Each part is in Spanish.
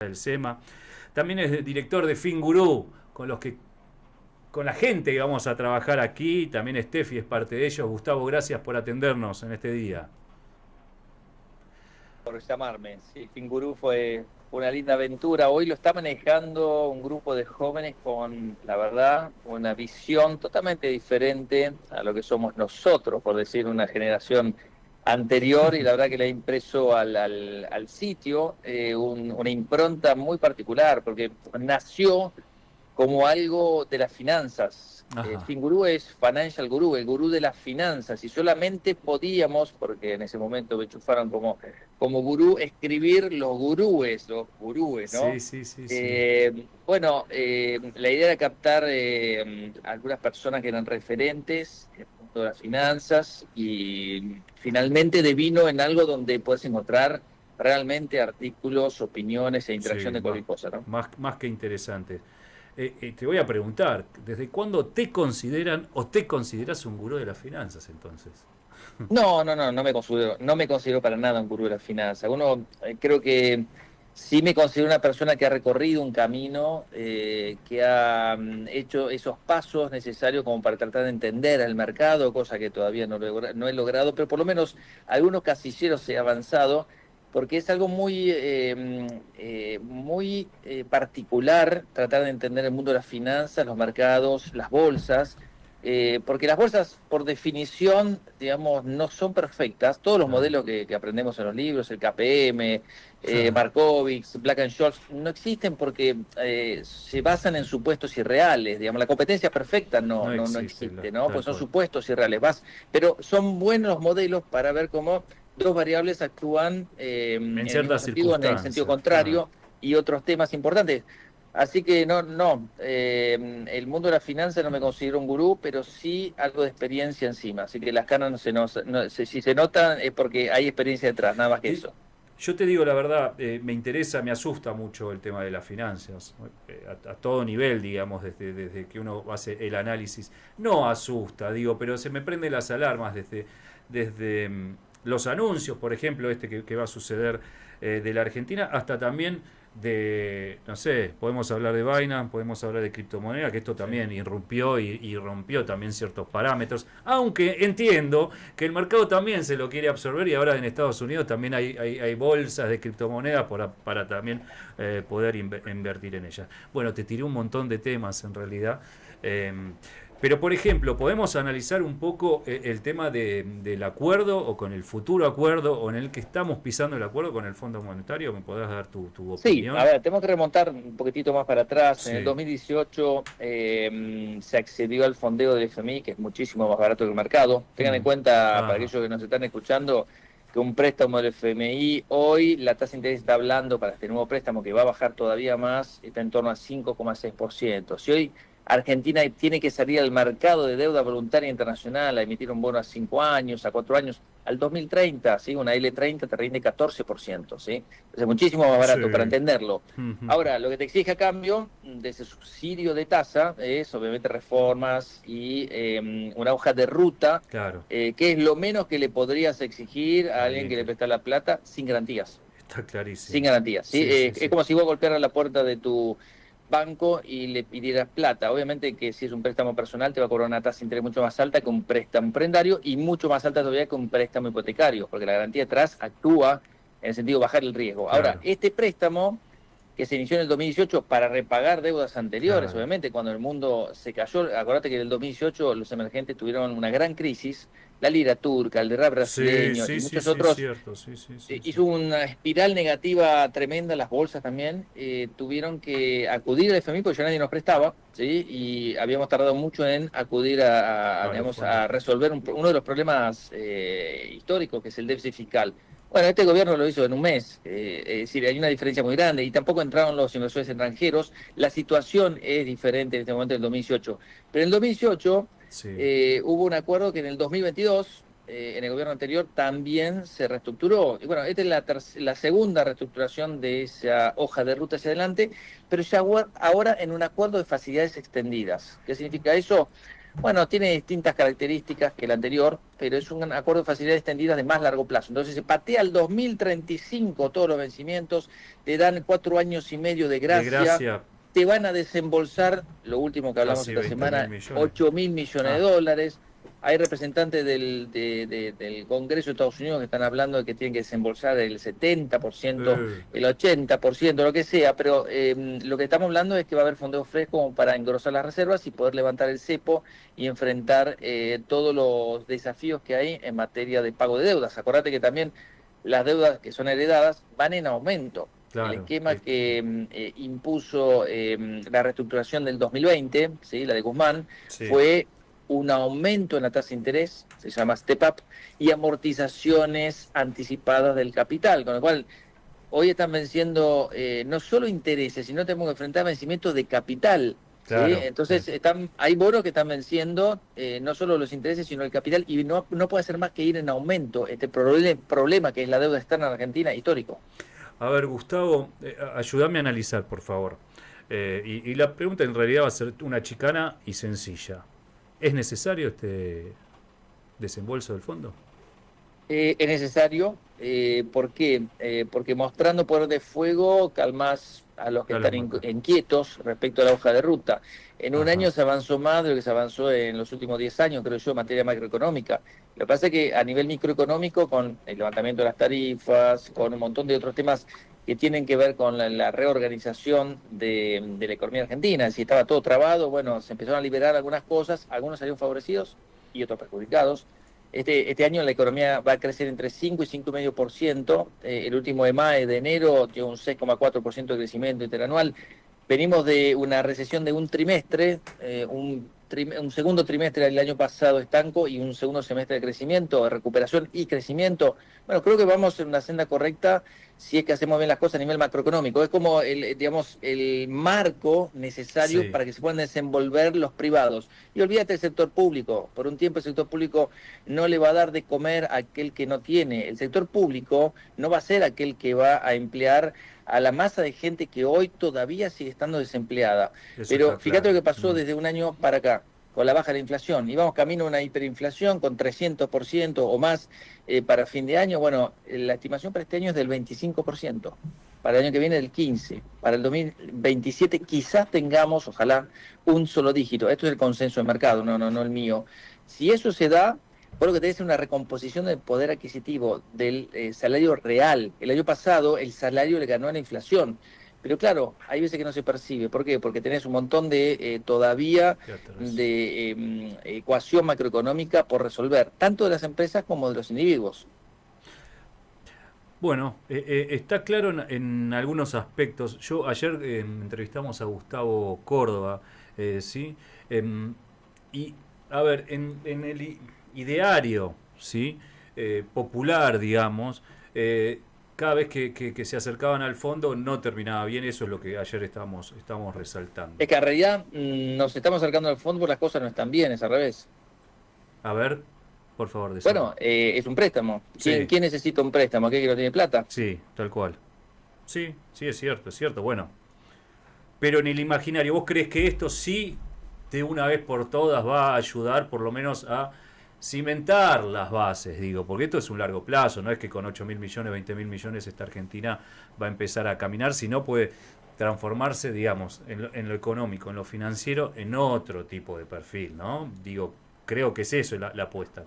del SEMA. También es director de Fingurú, con la gente que vamos a trabajar aquí. También Steffi es parte de ellos. Gustavo, gracias por atendernos en este día. Por llamarme. Sí, Fingurú fue una linda aventura. Hoy lo está manejando un grupo de jóvenes con, la verdad, una visión totalmente diferente a lo que somos nosotros, por decir, una generación anterior, y la verdad que le ha impreso al sitio una impronta muy particular, porque nació como algo de las finanzas. Ajá. Fingurú es Financial Guru, el gurú de las finanzas, y solamente podíamos, porque en ese momento me enchufaron como gurú, escribir los gurúes, Sí, ¿no? sí, sí, sí. La idea era captar algunas personas que eran referentes en el mundo de las finanzas, y finalmente devino en algo donde puedes encontrar realmente artículos, opiniones e interacción Sí, de cualquier cosa, ¿no? más que interesante. Te voy a preguntar, ¿desde cuándo te consideran o te consideras un gurú de las finanzas entonces? No me considero para nada un gurú de la finanza. Creo que sí me considero una persona que ha recorrido un camino, que ha hecho esos pasos necesarios como para tratar de entender el mercado, cosa que todavía no he logrado, pero por lo menos algunos casilleros he avanzado, porque es algo muy particular tratar de entender el mundo de las finanzas, los mercados, las bolsas, porque las bolsas, por definición, digamos, no son perfectas. Todos los Claro. modelos que aprendemos en los libros, el KPM, Markowitz, Black and Scholes, no existen porque se basan en supuestos irreales. Digamos, la competencia perfecta No no existe, existe, ¿no? tal Pues son cual. supuestos irreales. Pero son buenos los modelos para ver cómo dos variables actúan En en el mismo ciertas sentido, en el sentido circunstancias, claro. contrario, y otros temas importantes. Así que el mundo de la finanza no me considero un gurú, pero sí algo de experiencia encima. Así que las canas si se notan es porque hay experiencia detrás, nada más que Y eso. yo te digo la verdad, me interesa, me asusta mucho el tema de las finanzas, a todo nivel, digamos, desde que uno hace el análisis. No asusta, digo, pero se me prenden las alarmas desde los anuncios, por ejemplo, que va a suceder de la Argentina, hasta también de, no sé, podemos hablar de Binance, podemos hablar de criptomonedas, que esto Sí. también irrumpió y rompió también ciertos parámetros, aunque entiendo que el mercado también se lo quiere absorber y ahora en Estados Unidos también hay bolsas de criptomonedas para también poder invertir en ellas. Bueno, te tiré un montón de temas en realidad. Eh, pero, por ejemplo, podemos analizar un poco el tema del acuerdo o con el futuro acuerdo o en el que estamos pisando el acuerdo con el Fondo Monetario. ¿Me podrás dar tu Sí, a opinión? ver, tenemos que remontar un poquitito más para atrás. En el Sí. 2018 se accedió al fondeo del FMI, que es muchísimo más barato que el mercado. Tengan en Mm. cuenta, para Ajá. aquellos que nos están escuchando, que un préstamo del FMI hoy, la tasa de interés está hablando para este nuevo préstamo que va a bajar todavía más, está en torno a 5,6%. Si hoy Argentina tiene que salir al mercado de deuda voluntaria internacional a emitir un bono a 5 años, a 4 años, al 2030, ¿sí? Una L30 te rinde 14%, ¿sí? Es muchísimo más Sí. barato para entenderlo. Ujú. Ahora, lo que te exige a cambio de ese subsidio de tasa es obviamente reformas y una hoja de ruta, Claro, que es lo menos que le podrías exigir a a alguien alguien que le que presta la plata sin garantías. está Sin clarísimo. garantías, ¿sí? Sí, sí, Es sí. como si vos golpearas la puerta de tu banco y le pidieras plata. Obviamente que si es un préstamo personal te va a cobrar una tasa de interés mucho más alta que un préstamo prendario, y mucho más alta todavía que un préstamo hipotecario, porque la garantía atrás actúa en el sentido de bajar el riesgo. Ahora, Claro, este préstamo que se inició en el 2018 para repagar deudas anteriores, claro. obviamente, cuando el mundo se cayó. Acordate que en el 2018 los emergentes tuvieron una gran crisis, la lira turca, el derrame Sí, brasileño y sí, sí, muchos sí, otros. cierto. Sí, sí, sí, sí. Hizo una espiral negativa tremenda, las bolsas también tuvieron que acudir al FMI porque ya nadie nos prestaba, ¿sí? Y habíamos tardado mucho en acudir Los digamos, fondos. a resolver uno de los problemas históricos, que es el déficit fiscal. Bueno, este gobierno lo hizo en un mes, es decir, hay una diferencia muy grande, y tampoco entraron los inversores extranjeros. La situación es diferente en este momento del 2018, pero en el 2018 Sí. hubo un acuerdo que en el 2022, en el gobierno anterior, también se reestructuró. Y bueno, esta es la segunda reestructuración de esa hoja de ruta hacia adelante, pero ya ahora en un acuerdo de facilidades extendidas. ¿Qué significa eso? Bueno, tiene distintas características que el anterior, pero es un acuerdo de facilidades extendidas de más largo plazo. Entonces se patea al 2035 todos los vencimientos, te dan 4 años y medio de De gracia, gracia, te van a desembolsar, lo último que hablamos casi esta 20 mil semana, millones. 8.000 millones de Ah, dólares. Hay representantes del Congreso de Estados Unidos que están hablando de que tienen que desembolsar el 70%, eh, el 80%, lo que sea, pero lo que estamos hablando es que va a haber fondeo fresco para engrosar las reservas y poder levantar el cepo y enfrentar todos los desafíos que hay en materia de pago de deudas. Acordate que también las deudas que son heredadas van en aumento. El claro, esquema que impuso la reestructuración del 2020, ¿sí? La de Guzmán, sí. fue un aumento en la tasa de interés, se llama Step Up, y amortizaciones anticipadas del capital, con lo cual hoy están venciendo no solo intereses, sino tenemos que enfrentar vencimientos de capital. ¿Sí? Claro. Entonces hay bonos que están venciendo no solo los intereses, sino el capital, y no puede hacer más que ir en aumento este problema que es la deuda externa en Argentina histórico. A ver, Gustavo, ayúdame a analizar, por favor. Y la pregunta en realidad va a ser una chicana y sencilla. ¿Es necesario este desembolso del fondo? Es necesario, ¿por qué? Porque mostrando poder de fuego calmas a los que A los están mercados. inquietos respecto a la hoja de ruta. En un Ajá. año se avanzó más de lo que se avanzó en los últimos 10 años, creo yo, en materia macroeconómica. Lo que pasa es que a nivel microeconómico, con el levantamiento de las tarifas, con un montón de otros temas que tienen que ver con la reorganización de la economía argentina, si estaba todo trabado, bueno, se empezaron a liberar algunas cosas, algunos salieron favorecidos y otros perjudicados. Este año la economía va a crecer entre 5 y 5,5%. El último EMAE de enero dio un 6,4% de crecimiento interanual. Venimos de una recesión de un trimestre, un segundo trimestre del año pasado estanco y un segundo semestre de crecimiento, de recuperación y crecimiento. Bueno, creo que vamos en una senda correcta si es que hacemos bien las cosas a nivel macroeconómico. Es como digamos, el marco necesario Sí, para que se puedan desenvolver los privados. Y olvídate del sector público. Por un tiempo el sector público no le va a dar de comer a aquel que no tiene. El sector público no va a ser aquel que va a emplear a la masa de gente que hoy todavía sigue estando desempleada. eso Pero está fíjate lo claro. que pasó Mm. desde un año para acá, con la baja de la inflación. Íbamos camino a una hiperinflación con 300% o más para fin de año. Bueno, la estimación para este año es del 25%. Para el año que viene del 15%. Para el 2027 quizás tengamos, ojalá, un solo dígito. Esto es el consenso del mercado, no el mío. Si eso se da, por lo que tenés una recomposición del poder adquisitivo del salario real. El año pasado el salario le ganó a la inflación. Pero claro, hay veces que no se percibe. ¿Por qué? Porque tenés un montón de todavía Qué atrás. de ecuación macroeconómica por resolver, tanto de las empresas como de los individuos. Bueno, está claro en algunos aspectos. Yo ayer entrevistamos a Gustavo Córdoba, ¿sí? Y, a ver, en el ideario, ¿sí? Popular, digamos, cada vez que se acercaban al fondo no terminaba bien. Eso es lo que ayer estábamos resaltando. Es que en realidad nos estamos acercando al fondo, las cosas no están bien, es al revés. A ver, por favor, decime. Bueno, es un préstamo. ¿Quién, Sí, quién necesita un préstamo? ¿Aquel que no tiene plata? sí, tal cual. Sí, sí, es cierto, es cierto. Bueno, pero en el imaginario, ¿vos crees que esto sí, de una vez por todas, va a ayudar por lo menos a cimentar las bases, digo? Porque esto es un largo plazo, no es que con 8.000 millones, 20.000 millones esta Argentina va a empezar a caminar, sino puede transformarse, digamos, en lo económico, en lo financiero, en otro tipo de perfil, ¿no? Digo, creo que es eso la apuesta.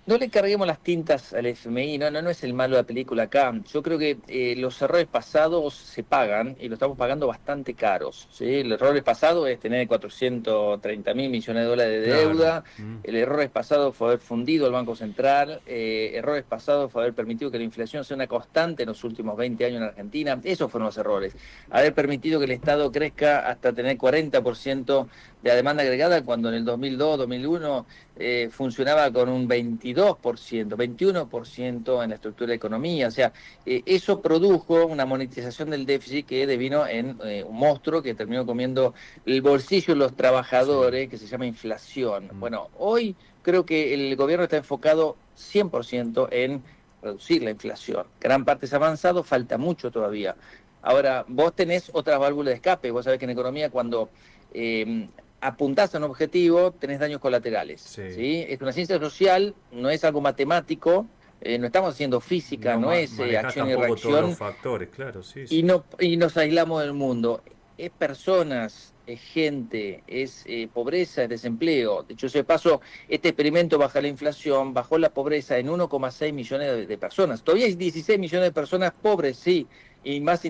No le carguemos las tintas al FMI, no es el malo de la película acá. Yo creo que los errores pasados se pagan y lo estamos pagando bastante caros. ¿Sí? El error pasado es tener 430.000 millones de dólares de Claro. deuda. Mm. El error pasado fue haber fundido el Banco Central. Errores pasados fue haber permitido que la inflación sea una constante en los últimos 20 años en Argentina. Esos fueron los errores. Haber permitido que el Estado crezca hasta tener 40% de la demanda agregada cuando en el 2002, 2001 funcionaba con un 22%, 21% en la estructura de la economía. O sea, eso produjo una monetización del déficit que devino en un monstruo que terminó comiendo el bolsillo de los Sí. trabajadores, que se llama inflación. Mm. Bueno, hoy creo que el gobierno está enfocado 100% en reducir la inflación. Gran parte es avanzado, falta mucho todavía. Ahora, vos tenés otras válvulas de escape. Vos sabés que en economía cuando eh, apuntás a un objetivo, tenés daños colaterales. Sí. ¿Sí? Es una ciencia social, no es algo matemático, no estamos haciendo física, no es Manejás acción y tampoco todos los reacción, factores, claro, sí, y, sí. no, y nos aislamos del mundo. Es personas, es gente, es pobreza, es desempleo. De hecho, de paso, este experimento baja la inflación, bajó la pobreza en 1,6 millones de personas. Todavía hay 16 millones de personas pobres, sí, y más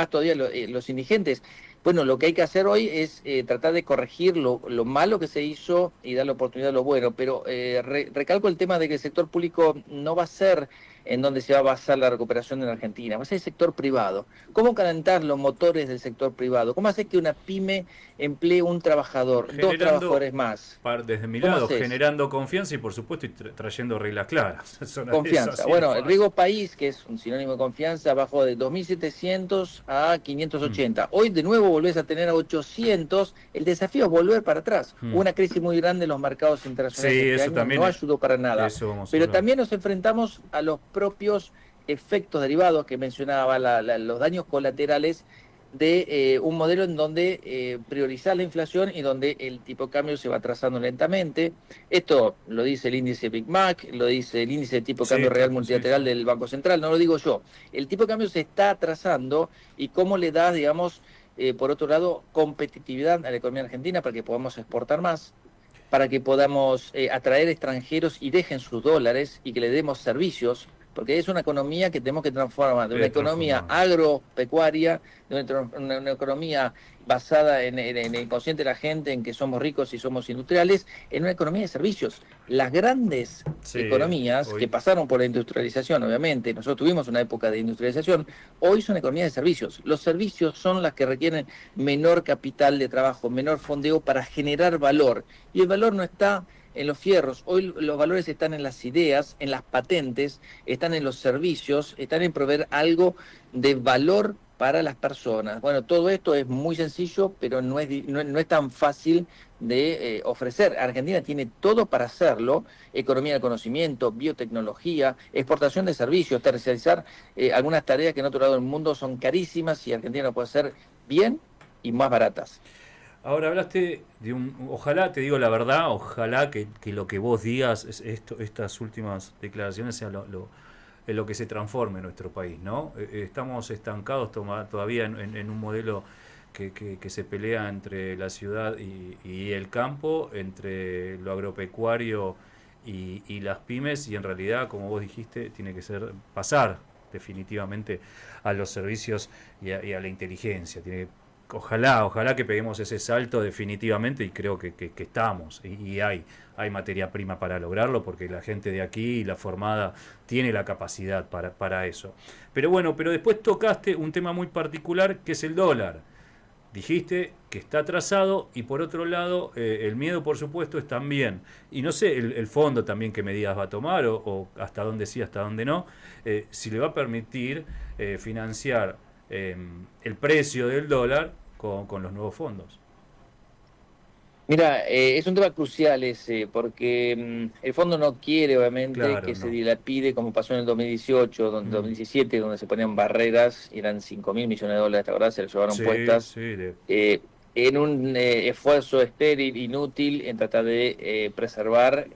todavía los indigentes. Bueno, lo que hay que hacer hoy es tratar de corregir lo malo que se hizo y dar la oportunidad a lo bueno, pero recalco el tema de que el sector público no va a ser en donde se va a basar la recuperación en Argentina, va a ser el sector privado. ¿Cómo calentar los motores del sector privado? ¿Cómo hacer que una pyme emplee un trabajador, dos Generando, trabajadores más? desde mi ¿Cómo lado, haces? generando confianza y por supuesto trayendo reglas claras. Es Confianza. así de Bueno, el fácil. riesgo país, que es un sinónimo de confianza, bajó de 2.700 a Mm, 580. Hoy de nuevo volvés a tener a 800. El desafío es volver para atrás. Hubo mm. una crisis muy grande en los mercados Sí, internacionales este eso año, también, no ayudó para nada. eso vamos a Pero hablar. también nos enfrentamos a los propios efectos derivados que mencionaba, los daños colaterales de un modelo en donde priorizar la inflación y donde el tipo de cambio se va trazando lentamente. Esto lo dice el índice Big Mac, lo dice el índice de tipo de Sí, cambio real sí, sí. multilateral del Banco Central, no lo digo yo. El tipo de cambio se está atrasando y cómo le da, digamos, por otro lado, competitividad a la economía argentina para que podamos exportar más, para que podamos atraer extranjeros y dejen sus dólares y que le demos servicios, porque es una economía que tenemos que transformar de una Es economía transformable. agropecuaria, de una economía basada en el consciente de la gente, en que somos ricos y somos industriales, en una economía de servicios. Las grandes Sí, economías que hoy. pasaron por la industrialización, obviamente, nosotros tuvimos una época de industrialización, hoy son economías de servicios. Los servicios son las que requieren menor capital de trabajo, menor fondeo para generar valor. Y el valor no está en los fierros, hoy los valores están en las ideas, en las patentes, están en los servicios, están en proveer algo de valor para las personas. Bueno, todo esto es muy sencillo, pero no es tan fácil de ofrecer. Argentina tiene todo para hacerlo: economía del conocimiento, biotecnología, exportación de servicios, terciarizar algunas tareas que en otro lado del mundo son carísimas y Argentina lo puede hacer bien y más baratas. Ahora hablaste de ojalá, te digo la verdad, ojalá que lo que vos digas, estas últimas declaraciones sean en lo que se transforme en nuestro país, ¿no? Estamos estancados todavía en un modelo que se pelea entre la ciudad y el campo, entre lo agropecuario y las pymes, y en realidad, como vos dijiste, tiene que ser pasar definitivamente a los servicios y a la inteligencia. Ojalá que peguemos ese salto definitivamente, y creo que estamos, y hay materia prima para lograrlo, porque la gente de aquí, la formada, tiene la capacidad para eso. Pero bueno, pero después tocaste un tema muy particular, que es el dólar. Dijiste que está atrasado, y por otro lado, el miedo, por supuesto, es también, y no sé el fondo también que medidas va a tomar, o hasta dónde sí, hasta dónde no, si le va a permitir financiar el precio del dólar con los nuevos fondos. Mira, es un tema crucial ese, porque el fondo no quiere, obviamente, Claro, que se no. dilapide como pasó en el 2018, Mm. 2017, donde se ponían barreras, y eran 5.000 millones de dólares, ¿te acordás? Se les llevaron Sí, puestas, sí, eh, en un esfuerzo estéril, inútil, en tratar de preservar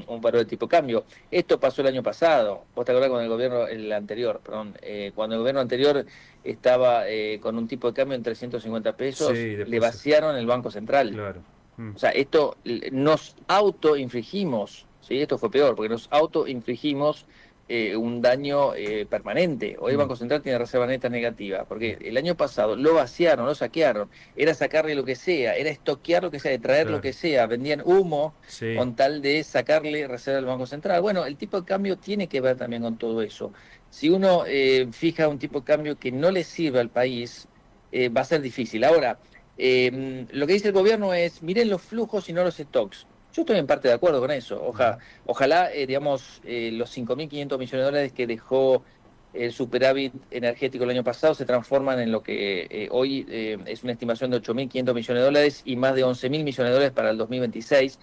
un valor de tipo de cambio. Esto pasó el año pasado. ¿Vos te acordás con el anterior, perdón, cuando el gobierno anterior estaba con un tipo de cambio en 350 sí, pesos, le después, vaciaron el Banco Central? claro. Mm. O sea, esto nos autoinfligimos, ¿sí? Esto fue peor, porque nos autoinfligimos un daño permanente. Hoy el Mm. Banco Central tiene reserva neta negativa, porque el año pasado lo vaciaron, lo saquearon, era sacarle lo que sea, era estoquear lo que sea, de traer lo Claro. que sea, vendían humo Sí, con tal de sacarle reserva al Banco Central. Bueno, el tipo de cambio tiene que ver también con todo eso. Si uno fija un tipo de cambio que no le sirve al país, va a ser difícil. Ahora, lo que dice el gobierno es: miren los flujos y no los stocks. Yo estoy en parte de acuerdo con eso. Ojalá, digamos, los 5.500 millones de dólares que dejó el superávit energético el año pasado se transforman en lo que hoy es una estimación de 8.500 millones de dólares y más de 11.000 millones de dólares para el 2026.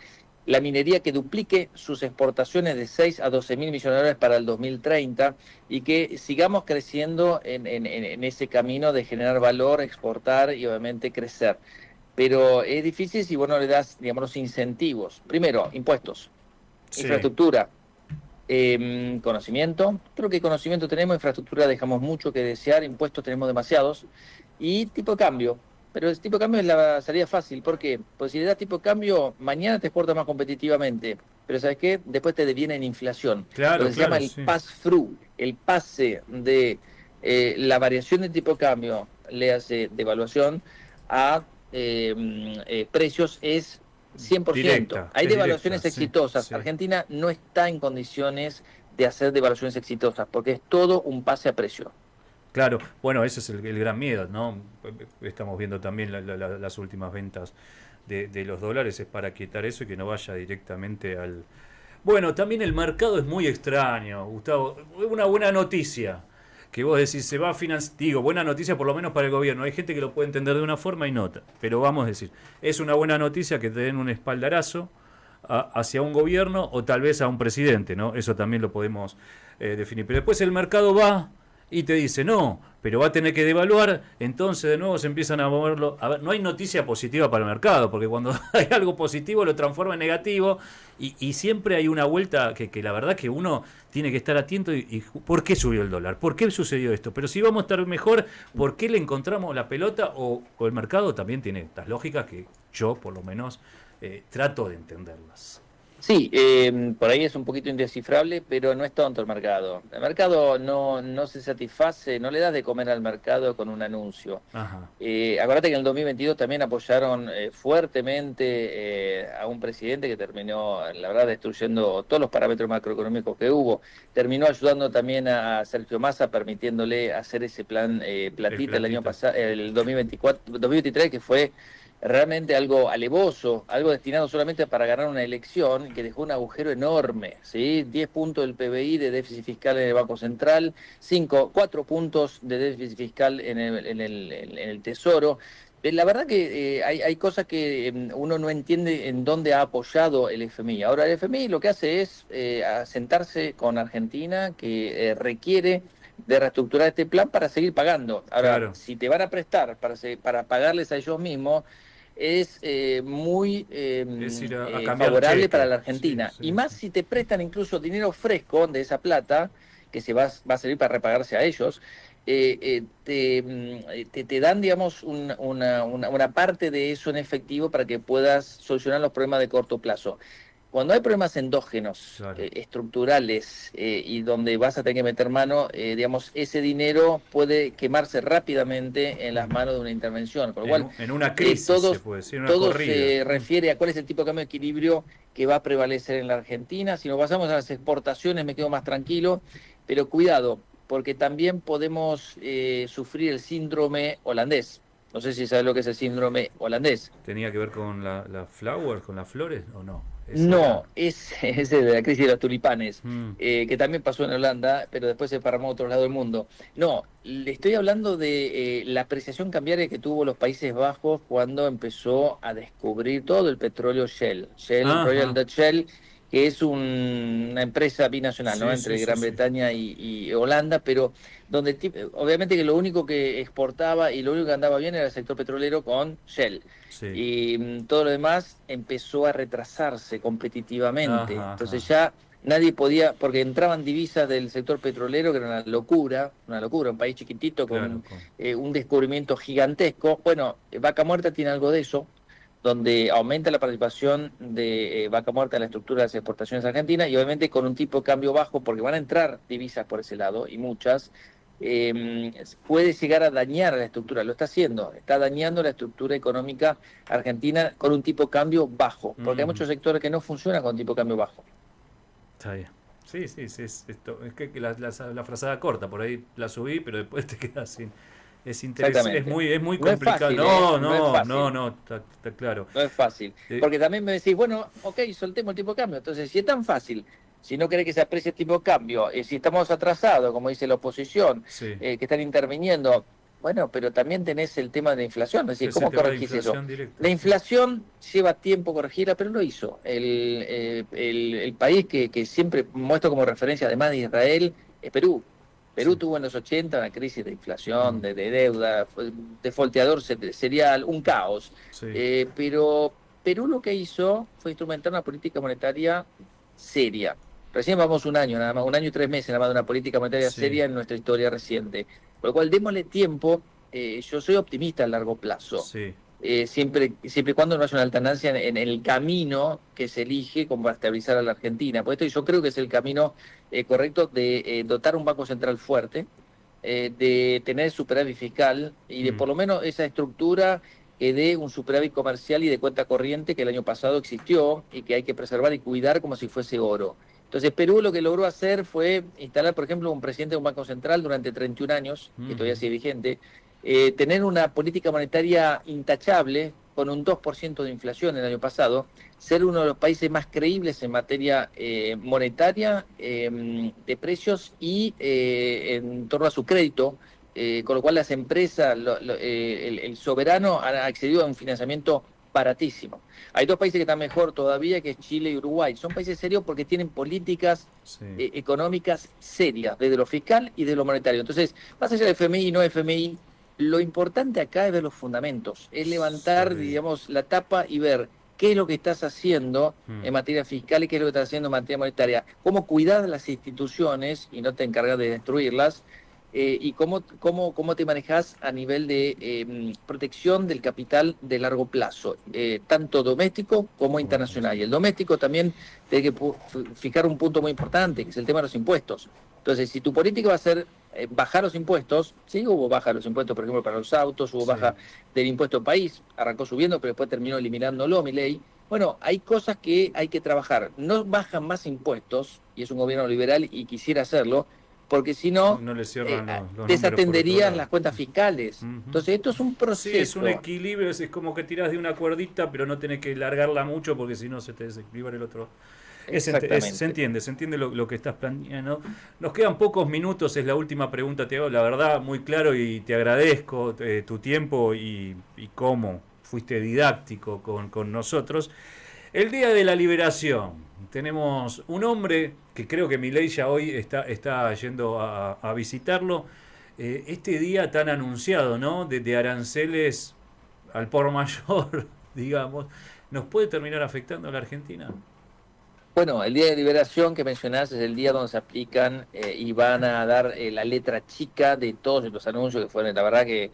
La minería que duplique sus exportaciones de 6 a 12.000 millones de dólares para el 2030, y que sigamos creciendo en ese camino de generar valor, exportar y obviamente crecer. pero es difícil si vos no le das, digamos, los incentivos. Primero, impuestos, Sí, infraestructura, conocimiento. Creo que conocimiento tenemos, infraestructura dejamos mucho que desear, impuestos tenemos demasiados, y tipo de cambio. Pero el tipo de cambio es la salida fácil. ¿Por qué? Porque si le das tipo de cambio, mañana te exporta más competitivamente. Pero ¿sabes qué? Después te deviene en inflación. Lo claro, que se llama claro, el sí. pass-through, el pase de la variación de tipo de cambio, le hace devaluación a precios, es 100%. Directa, Hay es directa, devaluaciones sí, exitosas. sí. Argentina no está en condiciones de hacer devaluaciones exitosas porque es todo un pase a precio. Claro, bueno, ese es el gran miedo, ¿no? Estamos viendo también las últimas ventas de los dólares, es para quitar eso y que no vaya directamente al... Bueno, también el mercado es muy extraño, Gustavo. Una buena noticia, que vos decís, se va a financiar, digo, buena noticia por lo menos para el gobierno. Hay gente que lo puede entender de una forma y nota, pero vamos a decir, es una buena noticia que te den un espaldarazo hacia un gobierno o tal vez a un presidente, ¿no? Eso también lo podemos definir. Pero después el mercado va y te dice, no, pero va a tener que devaluar, entonces de nuevo se empiezan a moverlo. A ver, no hay noticia positiva para el mercado, porque cuando hay algo positivo lo transforma en negativo y siempre hay una vuelta que la verdad que uno tiene que estar atento y ¿por qué subió el dólar? ¿Por qué sucedió esto? Pero si vamos a estar mejor, ¿por qué le encontramos la pelota? O el mercado también tiene estas lógicas que yo por lo menos trato de entenderlas. Sí, por ahí es un poquito indescifrable, pero no es tonto el mercado. El mercado no se satisface, no le das de comer al mercado con un anuncio. Ajá. Acuérdate que en el 2022 también apoyaron fuertemente a un presidente que terminó, la verdad, destruyendo todos los parámetros macroeconómicos que hubo. Terminó ayudando también a Sergio Massa, permitiéndole hacer ese plan El platita el año platita. pasado, el 2024, 2023, que fue realmente algo alevoso, algo destinado solamente para ganar una elección, que dejó un agujero enorme, ¿sí? 10 puntos del PBI de déficit fiscal en el Banco Central, 4 puntos de déficit fiscal en el Tesoro. La verdad que hay cosas que uno no entiende en dónde ha apoyado el FMI. Ahora, el FMI lo que hace es sentarse con Argentina, que requiere de reestructurar este plan para seguir pagando. Ahora, Claro. si te van a prestar para pagarles a ellos mismos, es muy Es ir a cambiar favorable para cheque. la Sí, Argentina. sí, Y más sí. si te prestan incluso dinero fresco de esa plata, que va a servir para repagarse a ellos, te dan, digamos, una parte de eso en efectivo para que puedas solucionar los problemas de corto plazo. Cuando hay problemas endógenos, Claro. estructurales, y donde vas a tener que meter mano, digamos, ese dinero puede quemarse rápidamente en las Ujú. manos de una intervención. Con lo cual, En una crisis, se todos, puede decir, una todo corrida. se Mm. refiere a cuál es el tipo de cambio de equilibrio que va a prevalecer en la Argentina. Si nos basamos en las exportaciones, me quedo más tranquilo, pero cuidado, porque también podemos sufrir el síndrome holandés. No sé si sabes lo que es el síndrome holandés. ¿Tenía que ver con la flower, con las flores o no? Ese era. No, es de la crisis de los tulipanes, Mm. que también pasó en Holanda, pero después se parramó a otro lado del mundo. No, le estoy hablando de la apreciación cambiaria que tuvo los Países Bajos cuando empezó a descubrir todo el petróleo Shell, Royal Ajá. Dutch Shell, que es una empresa binacional, ¿no? Sí, sí, Entre sí, Gran sí. Bretaña y Holanda, pero donde obviamente que lo único que exportaba y lo único que andaba bien era el sector petrolero con Shell. Sí. Y todo lo demás empezó a retrasarse competitivamente. Ajá, Entonces ajá. ya nadie podía, porque entraban divisas del sector petrolero, que era una locura, un país chiquitito Claro, con un descubrimiento gigantesco. Bueno, Vaca Muerta tiene algo de eso, donde aumenta la participación de Vaca Muerta en la estructura de las exportaciones argentinas y obviamente con un tipo de cambio bajo, porque van a entrar divisas por ese lado y muchas, puede llegar a dañar a la estructura, lo está haciendo, está dañando la estructura económica argentina con un tipo de cambio bajo, porque hay ujú. muchos sectores que no funcionan con tipo de cambio bajo. Está bien. Sí, sí, sí. Es que la frazada corta, por ahí la subí, pero después te quedas sin. Es interesante, Exactamente. es muy No es complicado. fácil, ¿eh? No, No es no, no, fácil. no, está claro. No es fácil. Eh, Porque también me decís, bueno, ok, soltemos el tipo de cambio. Entonces, si es tan fácil, si no querés que se aprecie el tipo de cambio, si estamos atrasados, como dice la oposición, sí. que están interviniendo, bueno, pero también tenés el tema de la inflación. Es decir, Se ¿cómo te va de corregís eso? inflación directa, La sí. inflación lleva tiempo corregirla, pero lo hizo. El país que siempre muestro como referencia, además de Israel, es Perú. Perú Sí. tuvo en los 80 una crisis de inflación, Mm, de deuda, fue defolteador serial, un caos. sí. Pero Perú lo que hizo fue instrumentar una política monetaria seria. Recién vamos un año, nada más, un año y 3 meses nada más de una política monetaria Sí. seria en nuestra historia reciente. Por lo cual, démosle tiempo. Yo soy optimista a largo plazo. Sí. Siempre y cuando no haya una alternancia en el camino que se elige como para estabilizar a la Argentina. Por esto yo creo que es el camino correcto de dotar un Banco Central fuerte, de tener superávit fiscal y de Mm, por lo menos esa estructura que dé un superávit comercial y de cuenta corriente que el año pasado existió y que hay que preservar y cuidar como si fuese oro. Entonces Perú lo que logró hacer fue instalar, por ejemplo, un presidente de un Banco Central durante 31 años, que todavía ujú. sigue vigente, tener una política monetaria intachable con un 2% de inflación el año pasado, ser uno de los países más creíbles en materia monetaria, de precios y en torno a su crédito, con lo cual las empresas, el soberano ha accedido a un financiamiento baratísimo. Hay dos países que están mejor todavía, que es Chile y Uruguay. Son países serios porque tienen políticas Sí. económicas serias, desde lo fiscal y de lo monetario. Entonces, más allá de FMI y no FMI, lo importante acá es ver los fundamentos, es levantar, Sí. digamos, la tapa y ver qué es lo que estás haciendo Mm. en materia fiscal y qué es lo que estás haciendo en materia monetaria, cómo cuidar las instituciones y no te encargas de destruirlas, y cómo te manejas a nivel de protección del capital de largo plazo, tanto doméstico como Como internacional. Y internacional. el doméstico también tiene que fijar un punto muy importante, que es el tema de los impuestos. Entonces, si tu política va a ser bajar los impuestos, sí, hubo baja de los impuestos, por ejemplo, para los autos, hubo Sí. baja del impuesto país, arrancó subiendo, pero después terminó eliminándolo, mi ley. Bueno, hay cosas que hay que trabajar. No bajan más impuestos, y es un gobierno liberal y quisiera hacerlo, porque si no, No le cierran los números por otro desatenderías lado. las cuentas fiscales. Ujú. Entonces, esto es un Sí, es un proceso. equilibrio, es como que tiras de una cuerdita, pero no tenés que largarla mucho porque si no se te desequilibra el otro. Exactamente. Se entiende lo que estás planteando. Nos quedan pocos minutos, es la última pregunta, te hago. La verdad, muy claro y te agradezco tu tiempo y cómo fuiste didáctico con nosotros. El Día de la Liberación. Tenemos un hombre que creo que Milei ya hoy está yendo a visitarlo. Este día tan anunciado, ¿no? De aranceles al por mayor, digamos, ¿nos puede terminar afectando a la Argentina? Bueno, el día de liberación que mencionás es el día donde se aplican y van a dar la letra chica de todos estos anuncios que fueron, la verdad que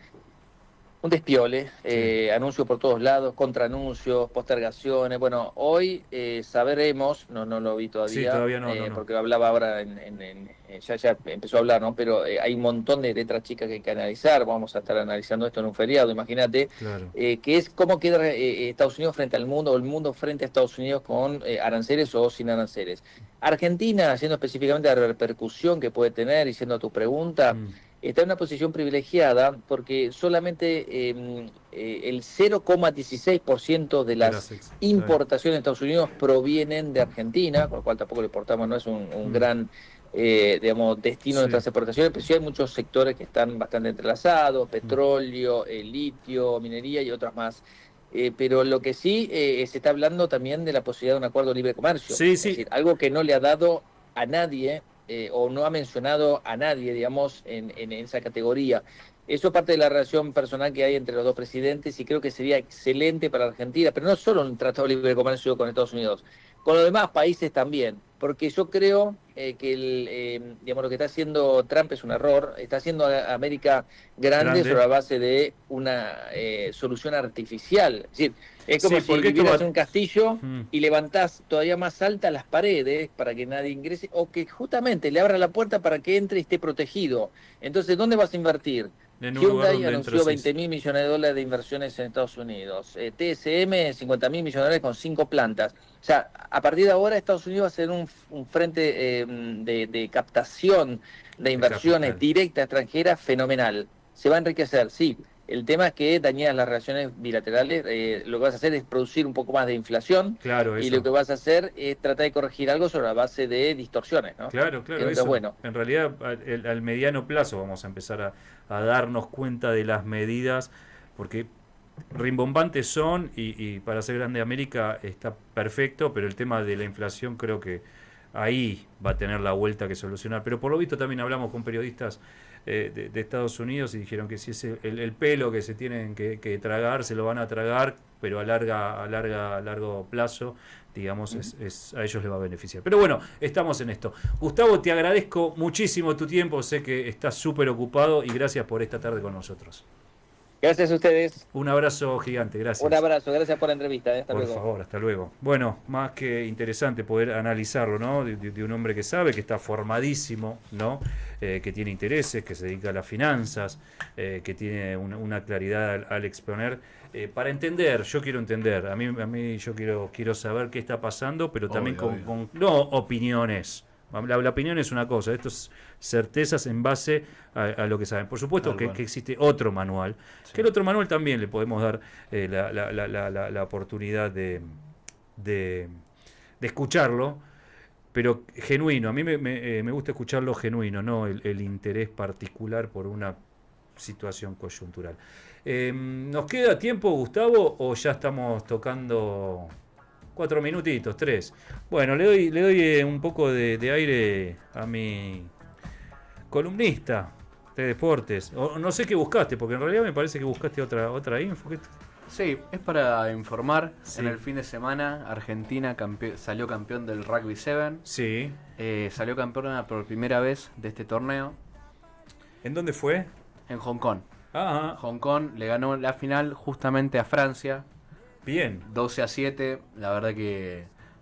un despiole, Sí, anuncios por todos lados, contraanuncios, postergaciones. Bueno, hoy sabremos, no lo vi sí, todavía, todavía no. porque lo hablaba ahora, ya empezó a hablar, ¿no? Pero hay un montón de letras chicas que hay que analizar. Vamos a estar analizando esto en un feriado, imagínate, Claro. que es cómo queda Estados Unidos frente al mundo, o el mundo frente a Estados Unidos con aranceles o sin aranceles. Argentina, siendo específicamente la repercusión que puede tener, y siendo a tu pregunta, Mm, está en una posición privilegiada porque solamente el 0,16% de de las las ex. Claro. importaciones de Estados Unidos provienen de Argentina, con lo cual tampoco le importamos, no es un Mm, gran, digamos, destino de sí. nuestras exportaciones, pero sí hay muchos sectores que están bastante entrelazados, Mm. petróleo, litio, minería y otras más. Pero lo que sí se está hablando también de la posibilidad de un acuerdo de libre comercio, Sí, es sí. decir, algo que no le ha dado a nadie, o no ha mencionado a nadie, digamos, en esa categoría. Eso parte de la relación personal que hay entre los dos presidentes y creo que sería excelente para Argentina, pero no solo un tratado de libre comercio con Estados Unidos, con los demás países también, porque yo creo que digamos, lo que está haciendo Trump es un error, está haciendo a América grande sobre Grande. la base de una solución artificial. Es decir, es como Sí, si porque esto vivieras en va. un castillo Mm, y levantás todavía más altas las paredes para que nadie ingrese, o que justamente le abra la puerta para que entre y esté protegido. Entonces, ¿dónde vas a invertir? en un lugar Hyundai donde anunció entras. 20 mil millones de dólares de inversiones en Estados Unidos. TSM, 50 mil millones de dólares con 5 plantas. O sea, a partir de ahora Estados Unidos va a ser un frente de captación de De inversiones capital. directas extranjeras fenomenal. Se va a enriquecer, sí. El tema es que dañadas las relaciones bilaterales, lo que vas a hacer es producir un poco más de inflación, Claro, y lo eso. que vas a hacer es tratar de corregir algo sobre la base de distorsiones, ¿no? Claro, Que claro, nunca es eso. bueno. En realidad, al mediano plazo vamos a empezar a darnos cuenta de las medidas, porque rimbombantes son y para ser grande América está perfecto, pero el tema de la inflación creo que ahí va a tener la vuelta que solucionar. Pero por lo visto también hablamos con periodistas de Estados Unidos y dijeron que si es el pelo que se tienen que tragar, se lo van a tragar, pero a largo plazo, digamos, a ellos les va a beneficiar. Pero bueno, estamos en esto. Gustavo, te agradezco muchísimo tu tiempo, sé que estás súper ocupado y gracias por esta tarde con nosotros. Gracias a ustedes. Un abrazo gigante, gracias. Un abrazo, gracias por la entrevista. Hasta Por luego. favor, hasta luego. Bueno, más que interesante poder analizarlo, ¿no? De un hombre que sabe, que está formadísimo, ¿no? Que tiene intereses, que se dedica a las finanzas, que tiene una claridad al exponer. Para entender, yo quiero entender, a mí yo quiero saber qué está pasando, pero también con no opiniones. La opinión es una cosa, esto es certezas en base a lo que saben. Por supuesto que existe otro manual, sí, que el otro manual también le podemos dar la oportunidad de escucharlo, pero genuino. A mí me gusta escucharlo genuino, no el interés particular por una situación coyuntural. ¿Nos queda tiempo, Gustavo, o ya estamos tocando 4 minutitos, 3? Bueno, le doy un poco de aire a mi columnista de deportes. O, no sé qué buscaste, porque en realidad me parece que buscaste otra info. Sí, es para informar. Sí. En el fin de semana, Argentina salió campeón del Rugby 7. Sí. Salió campeona por primera vez de este torneo. ¿En dónde fue? En Hong Kong. Ajá. Hong Kong le ganó la final justamente a Francia. Bien. 12-7. La verdad que